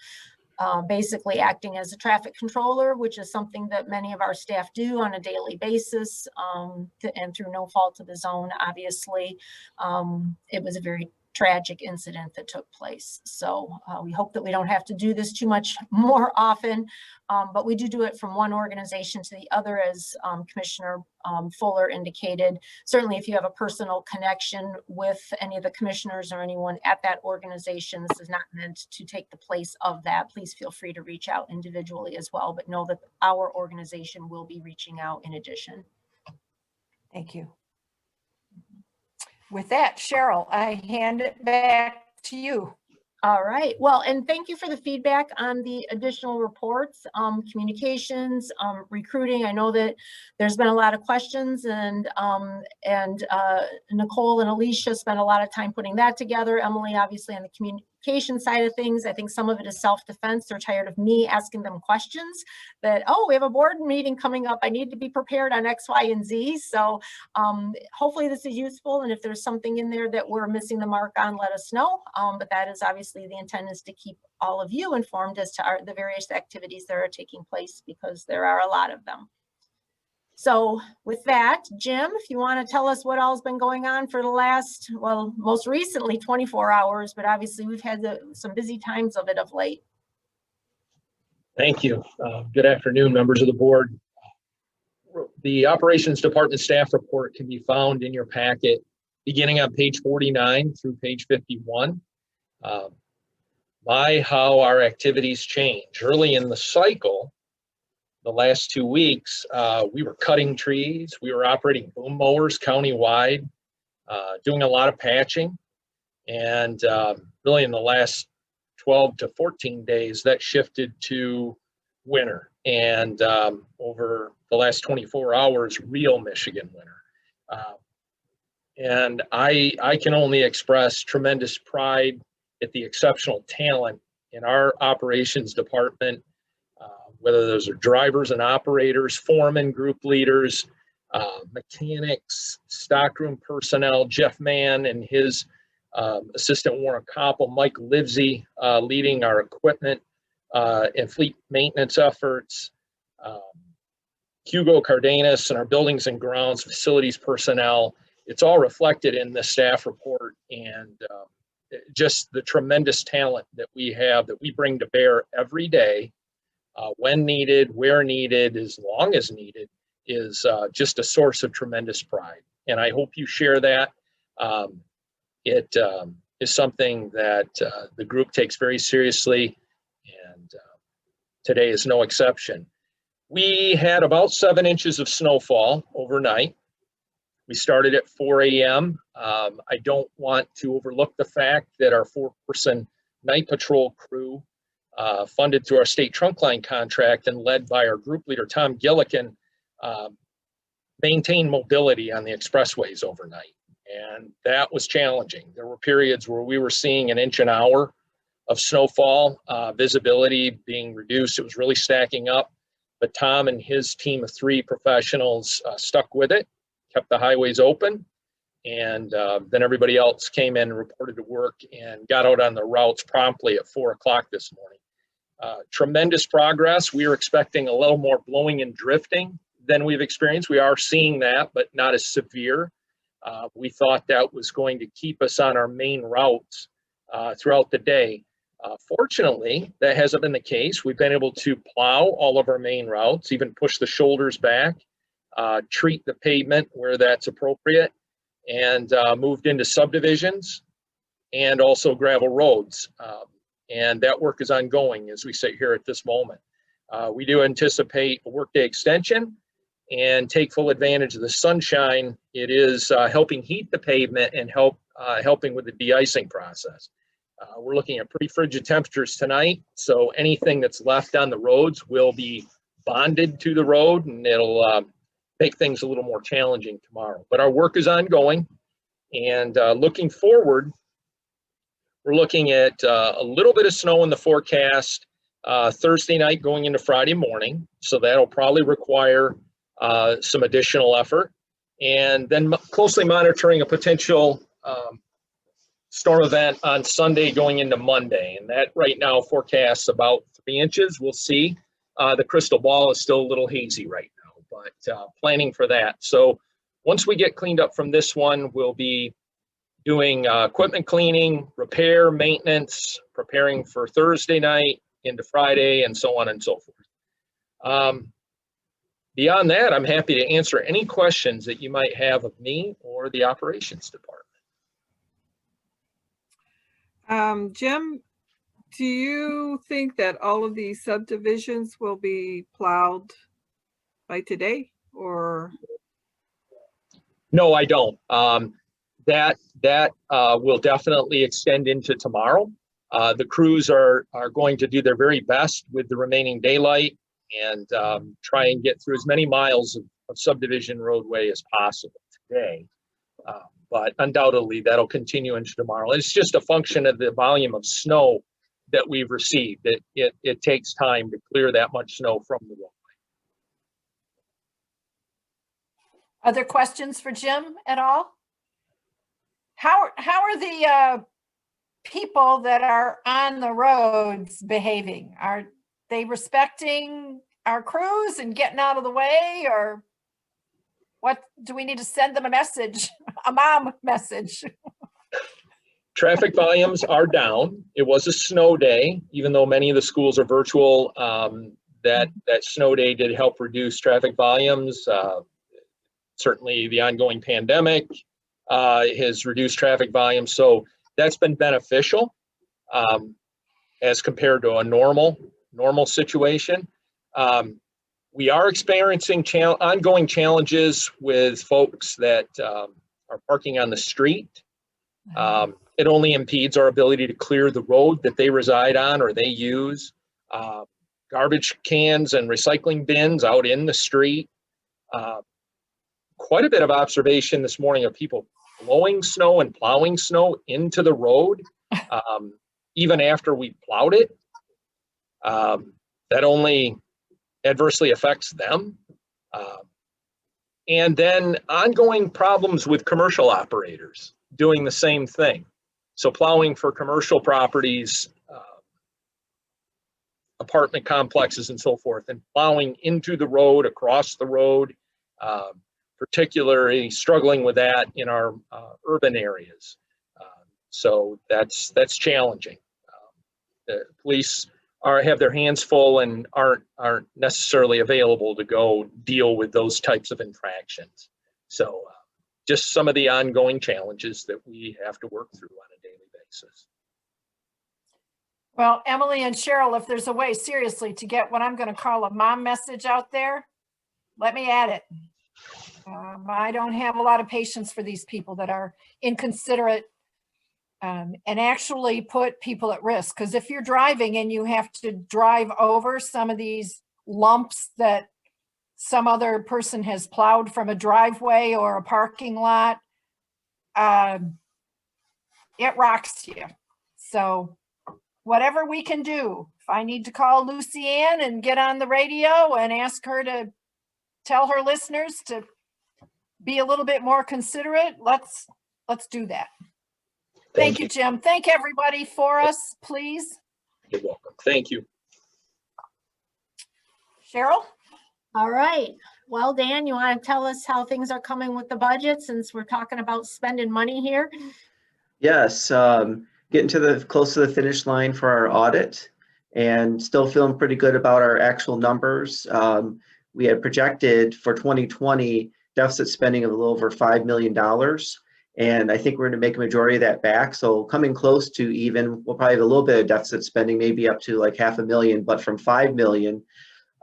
basically acting as a traffic controller, which is something that many of our staff do on a daily basis, and through no fault of his own, obviously. It was a very tragic incident that took place. So we hope that we don't have to do this too much more often, but we do it from one organization to the other, as Commissioner Fuller indicated. Certainly, if you have a personal connection with any of the commissioners or anyone at that organization, this is not meant to take the place of that. Please feel free to reach out individually as well, but know that our organization will be reaching out in addition. Thank you. With that, Cheryl, I hand it back to you. All right. Well, and thank you for the feedback on the additional reports, communications, recruiting. I know that there's been a lot of questions, and Nicole and Alicia spent a lot of time putting that together. Emily, obviously, on the communication side of things. I think some of it is self-defense. They're tired of me asking them questions that, oh, we have a board meeting coming up. I need to be prepared on X, Y, and Z. So hopefully this is useful. And if there's something in there that we're missing the mark on, let us know. But that is obviously the intent, is to keep all of you informed as to the various activities that are taking place, because there are a lot of them. So with that, Jim, if you want to tell us what all's been going on for the last, well, most recently 24 hours, but obviously we've had some busy times of it of late. Thank you. Good afternoon, members of the board. The Operations Department staff report can be found in your packet beginning on page 49 through page 51. How our activities change. Early in the cycle, the last 2 weeks, we were cutting trees, we were operating boom mowers countywide, doing a lot of patching, and really in the last 12 to 14 days, that shifted to winter, and over the last 24 hours, real Michigan winter. And I can only express tremendous pride at the exceptional talent in our operations department, whether those are drivers and operators, foremen, group leaders, mechanics, stockroom personnel, Jeff Mann and his assistant Warren Koppel, Mike Livesey leading our equipment and fleet maintenance efforts, Hugo Cardenas and our buildings and grounds facilities personnel. It's all reflected in the staff report, and just the tremendous talent that we have, that we bring to bear every day, when needed, where needed, as long as needed, is just a source of tremendous pride. And I hope you share that. It is something that the group takes very seriously, and today is no exception. We had about 7 inches of snowfall overnight. We started at 4 a.m. I don't want to overlook the fact that our 4-person night patrol crew, funded through our state trunk line contract and led by our group leader, Tom Gillikin, maintained mobility on the expressways overnight. And that was challenging. There were periods where we were seeing 1 inch an hour of snowfall, visibility being reduced. It was really stacking up. But Tom and his team of 3 professionals stuck with it, kept the highways open, and then everybody else came in and reported to work and got out on the routes promptly at 4 o'clock this morning. Tremendous progress. We were expecting a little more blowing and drifting than we've experienced. We are seeing that, but not as severe. We thought that was going to keep us on our main routes throughout the day. Fortunately, that hasn't been the case. We've been able to plow all of our main routes, even push the shoulders back, treat the pavement where that's appropriate, and moved into subdivisions and also gravel roads. And that work is ongoing as we sit here at this moment. We do anticipate a workday extension and take full advantage of the sunshine. It is helping heat the pavement and helping with the de-icing process. We're looking at pretty frigid temperatures tonight, so anything that's left on the roads will be bonded to the road, and it'll make things a little more challenging tomorrow. But our work is ongoing, and looking forward, we're looking at a little bit of snow in the forecast Thursday night going into Friday morning, so that'll probably require some additional effort, and then closely monitoring a potential storm event on Sunday going into Monday, and that right now forecasts about 3 inches. We'll see. The crystal ball is still a little hazy right now, but planning for that. So once we get cleaned up from this one, we'll be doing equipment cleaning, repair, maintenance, preparing for Thursday night into Friday, and so on and so forth. Beyond that, I'm happy to answer any questions that you might have of me or the operations department. Jim, do you think that all of these subdivisions will be plowed by today, or? No, I don't. That will definitely extend into tomorrow. The crews are going to do their very best with the remaining daylight and try and get through as many miles of subdivision roadway as possible today. But undoubtedly that'll continue into tomorrow. It's just a function of the volume of snow that we've received. It takes time to clear that much snow from the roadway. Other questions for Jim at all? How are the people that are on the roads behaving? Are they respecting our crews and getting out of the way, or what? Do we need to send them a message, a mom message? Traffic volumes are down. It was a snow day, even though many of the schools are virtual. That snow day did help reduce traffic volumes. Certainly the ongoing pandemic has reduced traffic volumes. So that's been beneficial as compared to a normal situation. We are experiencing ongoing challenges with folks that are parking on the street. It only impedes our ability to clear the road that they reside on or they use. Garbage cans and recycling bins out in the street. Quite a bit of observation this morning of people blowing snow and plowing snow into the road. even after we plowed it, that only adversely affects them. And then ongoing problems with commercial operators doing the same thing. So plowing for commercial properties, apartment complexes and so forth, and plowing into the road, across the road, particularly struggling with that in our urban areas. So that's challenging. The police have their hands full and aren't necessarily available to go deal with those types of infractions. So just some of the ongoing challenges that we have to work through on a daily basis. Well, Emily and Cheryl, if there's a way seriously to get what I'm going to call a mom message out there, let me add it. I don't have a lot of patience for these people that are inconsiderate and actually put people at risk. Because if you're driving and you have to drive over some of these lumps that some other person has plowed from a driveway or a parking lot, it rocks you. So whatever we can do, if I need to call Lucy Ann and get on the radio and ask her to tell her listeners to be a little bit more considerate, let's do that. Thank you, Jim. Thank everybody for us, please. You're welcome. Thank you. Cheryl? All right. Well, Dan, you want to tell us how things are coming with the budget since we're talking about spending money here? Yes, getting close to the finish line for our audit and still feeling pretty good about our actual numbers. We had projected for 2020 deficit spending of a little over $5 million. And I think we're going to make a majority of that back. So coming close to even, we'll probably have a little bit of deficit spending, maybe up to like $500,000, but from 5 million,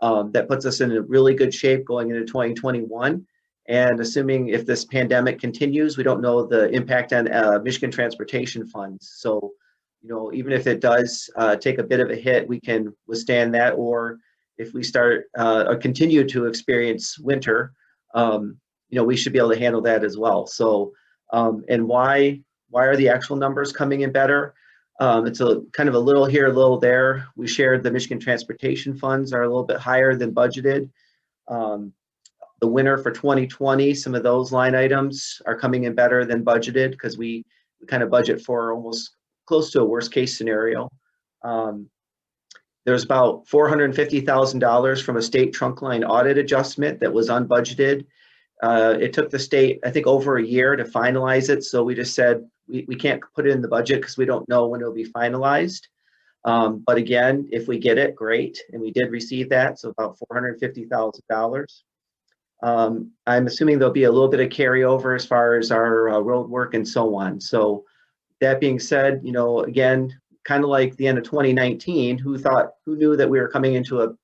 that puts us in a really good shape going into 2021. And assuming if this pandemic continues, we don't know the impact on Michigan transportation funds. So, you know, even if it does take a bit of a hit, we can withstand that. Or if we start or continue to experience winter, you know, we should be able to handle that as well. So, and why are the actual numbers coming in better? It's a kind of a little here, a little there. We shared the Michigan transportation funds are a little bit higher than budgeted. The winter for 2020, some of those line items are coming in better than budgeted because we kind of budget for almost close to a worst case scenario. There's about $450,000 from a state trunk line audit adjustment that was unbudgeted. It took the state, I think, over a year to finalize it. So we just said we can't put it in the budget because we don't know when it'll be finalized. But again, if we get it, great. And we did receive that, so about $450,000. I'm assuming there'll be a little bit of carryover as far as our road work and so on. So that being said, you know, again, kind of like the end of 2019, who knew that we were coming into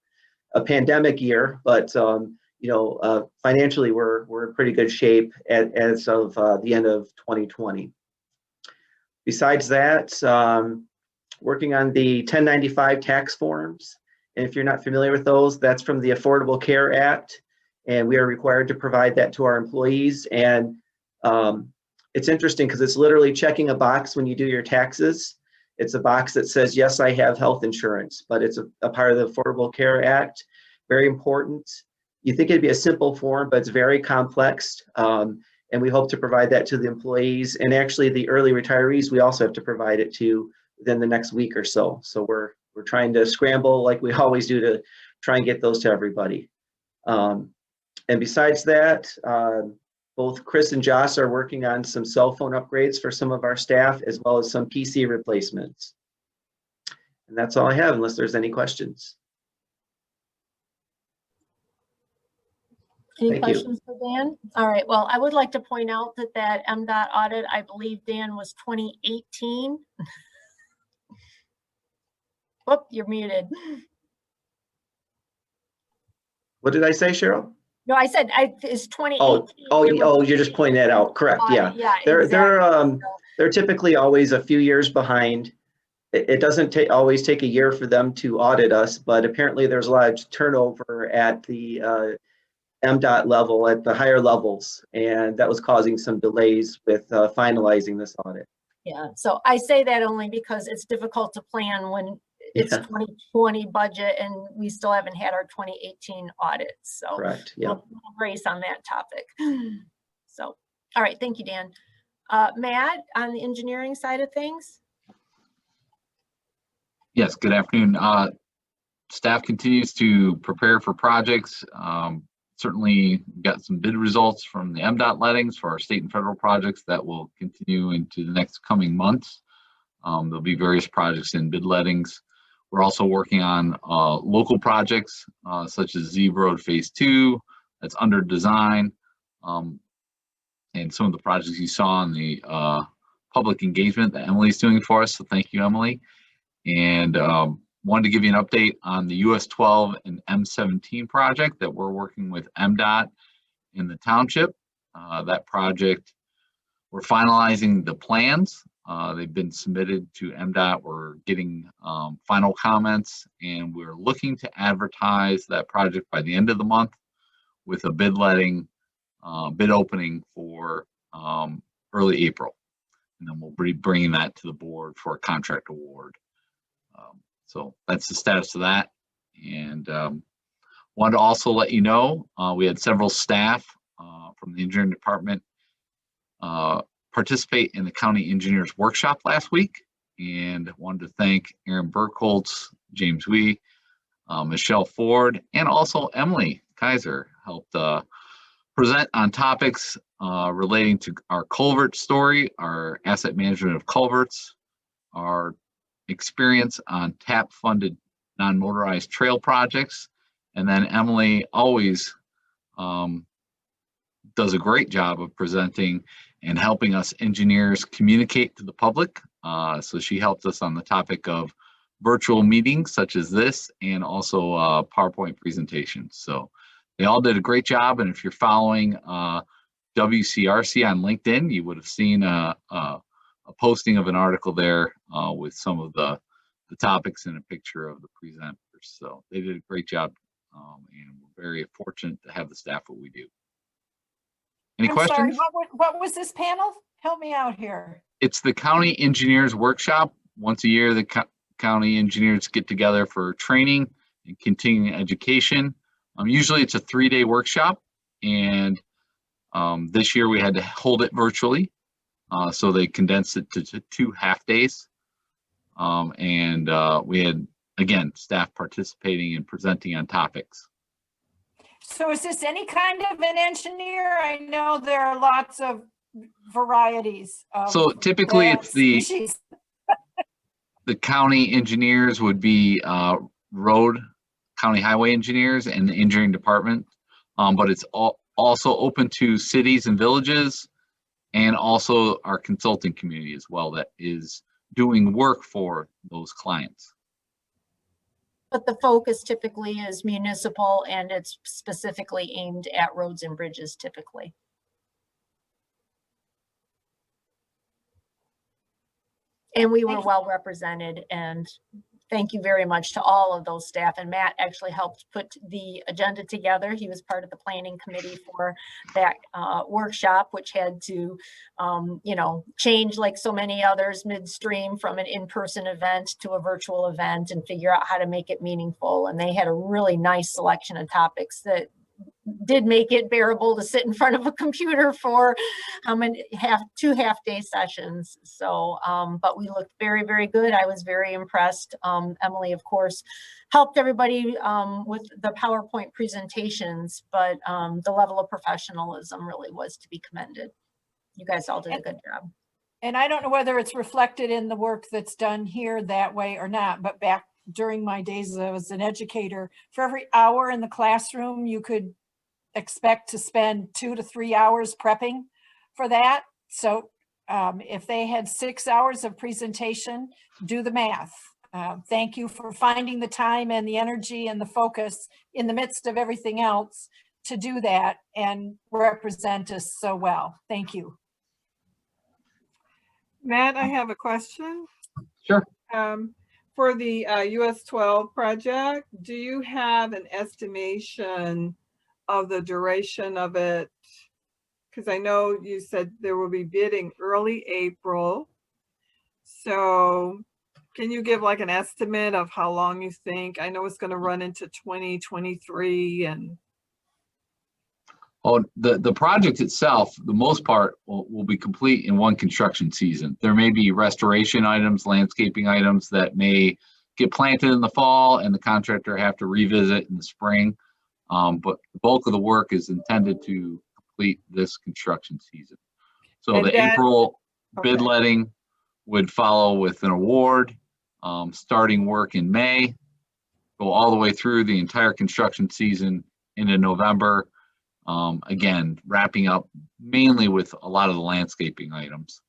a pandemic year, but you know, financially we're in pretty good shape as of the end of 2020. Besides that, working on the 1095 tax forms. And if you're not familiar with those, that's from the Affordable Care Act. And we are required to provide that to our employees. And it's interesting because it's literally checking a box when you do your taxes. It's a box that says, yes, I have health insurance, but it's a part of the Affordable Care Act. Very important. You think it'd be a simple form, but it's very complex. And we hope to provide that to the employees. And actually the early retirees, we also have to provide it to within the next week or so. So we're trying to scramble like we always do to try and get those to everybody. And besides that, both Chris and Josh are working on some cell phone upgrades for some of our staff, as well as some PC replacements. And that's all I have, unless there's any questions. Any Thank you. questions for Dan? All right, well, I would like to point out that MDOT audit, I believe, Dan, was 2018. Whoop, you're muted. What did I say, Cheryl? No, I said it's 2018. Oh, you're just pointing that out. Correct. Yeah. Yeah, They're typically always a few years behind. It doesn't always take a year for them to audit us, but apparently there's a lot of turnover at the MDOT level, at the higher levels, and that was causing some delays with finalizing this audit. Yeah, so I say that only because it's difficult to plan when it's Yeah. 2020 budget and we still haven't had our 2018 audit. So Correct, yeah. we'll grace on that topic. So, all right, thank you, Dan. Matt, on the engineering side of things? Yes, good afternoon. Staff continues to prepare for projects. Certainly got some bid results from the MDOT lettings for our state and federal projects that will continue into the next coming months. There'll be various projects in bid lettings. We're also working on local projects such as Z Road Phase 2 that's under design. And some of the projects you saw in the public engagement that Emily's doing for us. So thank you, Emily. And wanted to give you an update on the US 12 and M17 project that we're working with MDOT in the township. That project, we're finalizing the plans. They've been submitted to MDOT. We're getting final comments, and we're looking to advertise that project by the end of the month with a bid opening for early April. And then we'll be bringing that to the board for a contract award. So that's the status of that. And wanted to also let you know, we had several staff from the engineering department participate in the county engineers workshop last week. And wanted to thank Aaron Burkholz, James Wee, Michelle Ford, and also Emily Kaiser helped present on topics relating to our culvert story, our asset management of culverts, our experience on TAP-funded non-motorized trail projects. And then Emily always does a great job of presenting and helping us engineers communicate to the public. So she helped us on the topic of virtual meetings such as this, and also PowerPoint presentations. So they all did a great job. And if you're following WCRC on LinkedIn, you would have seen a posting of an article there with some of the topics and a picture of the presenters. So they did a great job, and we're very fortunate to have the staff what we do. Any I'm questions? sorry, what was this panel? Help me out here. It's the county engineers workshop. Once a year, the county engineers get together for training and continuing education. Usually it's a 3-day workshop, and this year we had to hold it virtually. So they condensed it to 2 half days. And we had, again, staff participating and presenting on topics. So is this any kind of an engineer? I know there are lots of varieties. So typically it's the species. the county engineers would be road county highway engineers and the engineering department. But it's also open to cities and villages, and also our consulting community as well that is doing work for those clients. But the focus typically is municipal, and it's specifically aimed at roads and bridges typically. And we were well represented, and thank you very much to all of those staff. And Matt actually helped put the agenda together. He was part of the planning committee for that workshop, which had to, change like so many others midstream from an in-person event to a virtual event and figure out how to make it meaningful. And they had a really nice selection of topics that did make it bearable to sit in front of a computer for two half-day sessions. So, but we looked very, very good. I was very impressed. Emily, of course, helped everybody with the PowerPoint presentations, but the level of professionalism really was to be commended. You guys all did a good job. And I don't know whether it's reflected in the work that's done here that way or not, but back during my days as an educator, for every hour in the classroom, you could expect to spend 2 to 3 hours prepping for that. So if they had 6 hours of presentation, do the math. Thank you for finding the time and the energy and the focus in the midst of everything else to do that and represent us so well. Thank you. Matt, I have a question. Sure. For the US 12 project, do you have an estimation of the duration of it? Because I know you said there will be bidding early April, So can you give like an estimate of how long you think? I know it's going to run into 2023 and Oh, the project itself, the most part will be complete in one construction season. There may be restoration items, landscaping items that may get planted in the fall and the contractor have to revisit in the spring. But the bulk of the work is intended to complete this construction season. So And the that- April bid okay. letting would follow with an award, starting work in May, go all the way through the entire construction season into November. Again, wrapping up mainly with a lot of the landscaping items.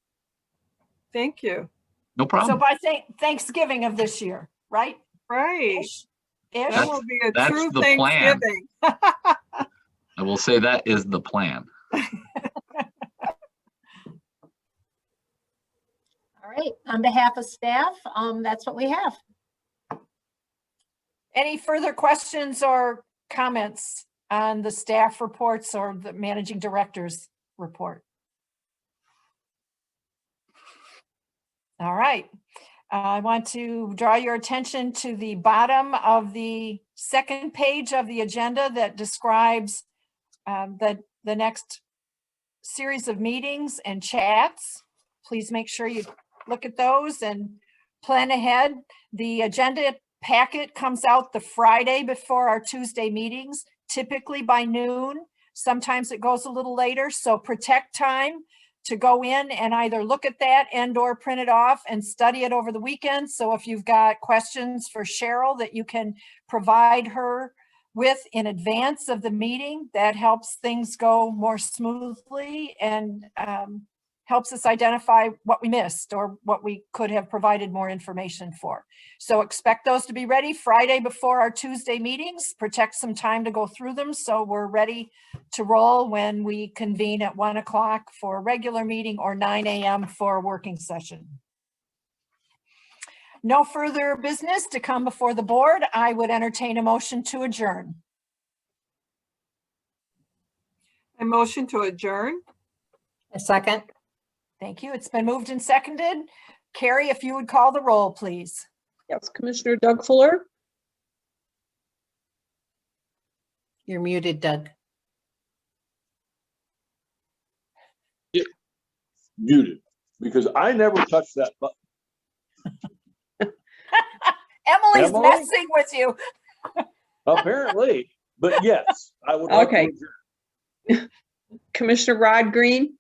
Thank you. No So problem. by Thanksgiving of this year, right? Right. Ish. That will be a That's true the plan. Thanksgiving. I will say that is the plan. All right, on behalf of staff, that's what we have. Any further questions or comments on the staff reports or the managing director's report? All right. I want to draw your attention to the bottom of the second page of the agenda that describes the next series of meetings and chats. Please make sure you look at those and plan ahead. The agenda packet comes out the Friday before our Tuesday meetings, typically by noon. Sometimes it goes a little later, so protect time to go in and either look at that and or print it off and study it over the weekend. So if you've got questions for Cheryl that you can provide her with in advance of the meeting, that helps things go more smoothly and helps us identify what we missed or what we could have provided more information for. So expect those to be ready Friday before our Tuesday meetings. Protect some time to go through them so we're ready to roll when we convene at 1 o'clock for a regular meeting or 9 a.m. for a working session. No further business to come before the board. I would entertain a motion to adjourn. A motion to adjourn. A second. Thank you. It's been moved and seconded. Carrie, if you would call the roll, please. Yes, Commissioner Doug Fuller, You're muted, Doug. Muted, because I never touched that button. Emily's Emily? messing with you. Apparently, but yes, I would like Okay. to adjourn. Commissioner Rod Green,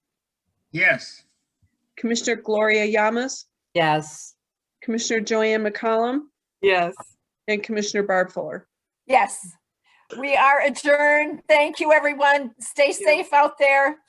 Yes. Commissioner Gloria Yamas, Yes. Commissioner Joanne McCollum, Yes. and Commissioner Barb Fuller. Yes, we are adjourned. Thank you, everyone. Stay safe out there.